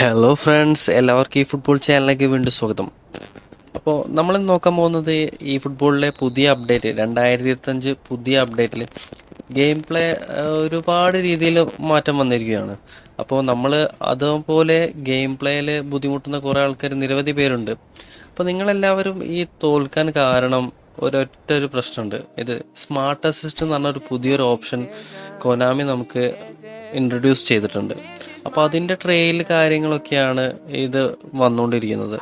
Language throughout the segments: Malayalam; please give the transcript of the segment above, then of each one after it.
ഹലോ ഫ്രണ്ട്സ്, എല്ലാവർക്കും ഈ ഫുട്ബോൾ ചാനലിലേക്ക് വീണ്ടും സ്വാഗതം. അപ്പോൾ നമ്മൾ നോക്കാൻ പോകുന്നത് ഈ ഫുട്ബോളിലെ പുതിയ അപ്ഡേറ്റ് 2025 പുതിയ അപ്ഡേറ്റിൽ ഗെയിം പ്ലേ ഒരുപാട് രീതിയിൽ മാറ്റം വന്നിരിക്കുകയാണ്. അപ്പോൾ നമ്മൾ അതുപോലെ ഗെയിം പ്ലേയിൽ ബുദ്ധിമുട്ടുന്ന കുറേ ആൾക്കാർ നിരവധി പേരുണ്ട്. അപ്പോൾ നിങ്ങളെല്ലാവരും ഈ തോൽക്കാൻ കാരണം ഒരു പ്രശ്നമുണ്ട്. ഇത് സ്മാർട്ട് അസിസ്റ്റ് എന്ന് പറഞ്ഞൊരു പുതിയൊരു ഓപ്ഷൻ കൊനാമി നമുക്ക് ഇൻട്രൊഡ്യൂസ് ചെയ്തിട്ടുണ്ട്. അപ്പോൾ അതിൻ്റെ ട്രെയിൽ കാര്യങ്ങളൊക്കെയാണ് ഇത് വന്നുകൊണ്ടിരിക്കുന്നത്.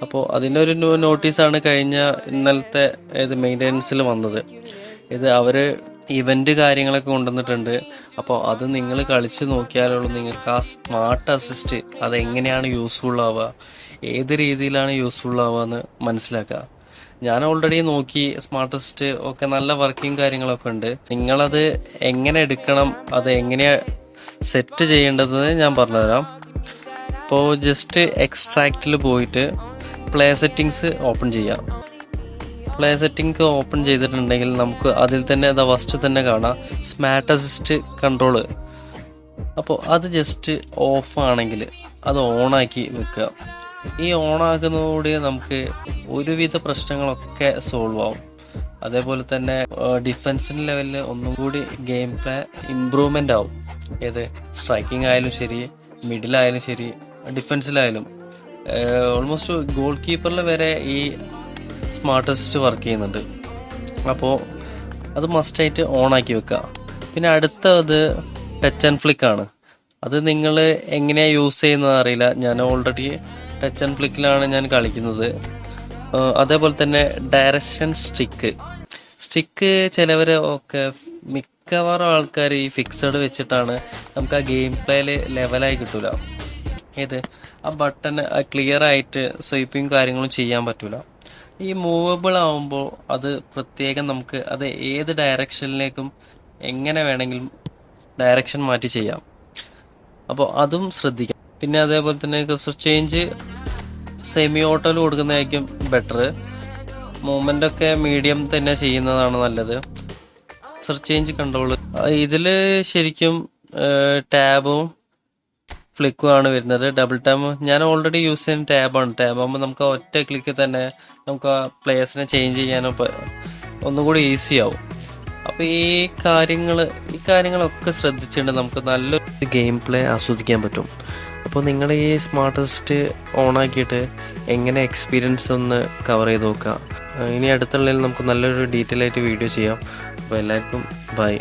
അപ്പോൾ അതിൻ്റെ ഒരു നോട്ടീസാണ് ഇന്നലത്തെ മെയിൻ്റനൻസിൽ വന്നത്. ഇത് അവർ ഇവൻ്റ് കാര്യങ്ങളൊക്കെ കൊണ്ടുവന്നിട്ടുണ്ട്. അപ്പോൾ അത് നിങ്ങൾ കളിച്ച് നോക്കിയാലുള്ളൂ നിങ്ങൾക്ക് ആ സ്മാർട്ട് അസിസ്റ്റ് അതെങ്ങനെയാണ് യൂസ്ഫുൾ ആവുക, ഏത് രീതിയിലാണ് യൂസ്ഫുൾ ആവുക എന്ന് മനസ്സിലാക്കുക. ഞാൻ ഓൾറെഡി നോക്കി, സ്മാർട്ട് അസിസ്റ്റ് ഒക്കെ നല്ല വർക്കിംഗ് കാര്യങ്ങളൊക്കെ ഉണ്ട്. നിങ്ങളത് എങ്ങനെ എടുക്കണം, അത് എങ്ങനെയാണ് സെറ്റ് ചെയ്യേണ്ടതെന്ന് ഞാൻ പറഞ്ഞുതരാം. ഇപ്പോൾ ജസ്റ്റ് എക്സ്ട്രാക്റ്റിൽ പോയിട്ട് പ്ലേ സെറ്റിങ്സ് ഓപ്പൺ ചെയ്യാം. പ്ലേ സെറ്റിംഗ് ഓപ്പൺ ചെയ്തിട്ടുണ്ടെങ്കിൽ നമുക്ക് അതിൽ തന്നെ ഫസ്റ്റ് തന്നെ കാണാം സ്മാർട്ട് അസിസ്റ്റ് കൺട്രോള്. അപ്പോൾ അത് ജസ്റ്റ് ഓഫ് ആണെങ്കിൽ അത് ഓണാക്കി വെക്കുക. ഈ ഓണാക്കുന്നതോടെ നമുക്ക് ഒരുവിധ പ്രശ്നങ്ങളൊക്കെ സോൾവ് ആവും. അതേപോലെ തന്നെ ഡിഫൻസിൻ്റെ ലെവലിൽ ഒന്നും കൂടി ഗെയിം പ്ലേ ഇമ്പ്രൂവ്മെൻ്റ് ആവും. ഏത് സ്ട്രൈക്കിംഗ് ആയാലും ശരി, മിഡിലായാലും ശരി, ഡിഫൻസിലായാലും. ഓൾമോസ്റ്റ് ഗോൾ കീപ്പറിൽ വരെ ഈ സ്മാർട്ട് അസിസ്റ്റ് വർക്ക് ചെയ്യുന്നുണ്ട്. അപ്പോൾ അത് മസ്റ്റായിട്ട് ഓണാക്കി വെക്കുക. പിന്നെ അടുത്തത് ടച്ച് ആൻഡ് ഫ്ലിക്കാണ്. അത് നിങ്ങൾ എങ്ങനെയാണ് യൂസ് ചെയ്യുന്നത് അറിയില്ല. ഞാൻ ഓൾറെഡി ടച്ച് ആൻഡ് ഫ്ലിക്കിലാണ് ഞാൻ കളിക്കുന്നത്. അതേപോലെ തന്നെ ഡയറക്ഷൻ സ്റ്റിക്ക് ചിലവർ ഒക്കെ മിക്കവാറും ആൾക്കാർ ഈ ഫിക്സഡ് വെച്ചിട്ടാണ് നമുക്ക് ആ ഗെയിം പ്ലേയിൽ ലെവലായി കിട്ടൂല. ആ ബട്ടൺ ക്ലിയർ ആയിട്ട് സ്വൈപ്പിങ് കാര്യങ്ങളും ചെയ്യാൻ പറ്റൂല. ഈ മൂവബിൾ ആവുമ്പോൾ അത് പ്രത്യേകം നമുക്ക് അത് ഏത് ഡയറക്ഷനിലേക്കും എങ്ങനെ വേണമെങ്കിലും ഡയറക്ഷൻ മാറ്റി ചെയ്യാം. അപ്പോൾ അതും ശ്രദ്ധിക്കാം. പിന്നെ അതേപോലെ തന്നെ കസർ ചേഞ്ച് സെമി ഓട്ടോയിൽ കൊടുക്കുന്നതായിരിക്കും ബെറ്റർ. മൂവ്മെൻ്റൊക്കെ മീഡിയം തന്നെ ചെയ്യുന്നതാണ് നല്ലത്. കസർ ചേഞ്ച് കൺട്രോൾ ഇതിൽ ശരിക്കും ടാബും ഫ്ലിക്കും ആണ് വരുന്നത്. ഡബിൾ ടാബ് ഞാൻ ഓൾറെഡി യൂസ് ചെയ്യുന്ന ടാബാണ്. ടാബാകുമ്പോൾ നമുക്ക് ഒറ്റ ക്ലിക്ക് തന്നെ നമുക്ക് ആ പ്ലേയേഴ്സിനെ ചേഞ്ച് ചെയ്യാനോ ഒന്നും കൂടി ഈസി ആവും. അപ്പോൾ ഈ കാര്യങ്ങളൊക്കെ ശ്രദ്ധിച്ചിട്ട് നമുക്ക് നല്ലൊരു ഗെയിം പ്ലേ ആസ്വദിക്കാൻ പറ്റും. അപ്പോൾ നിങ്ങൾ ഈ സ്മാർട്ട് അസിസ്റ്റ് ഓണാക്കിയിട്ട് എങ്ങനെ എക്സ്പീരിയൻസ് ഒന്ന് കവർ ചെയ്ത് നോക്കുക. ഇനി അടുത്തുള്ളതിൽ നമുക്ക് നല്ലൊരു ഡീറ്റെയിൽ ആയിട്ട് വീഡിയോ ചെയ്യാം. അപ്പോൾ എല്ലാവർക്കും ബൈ.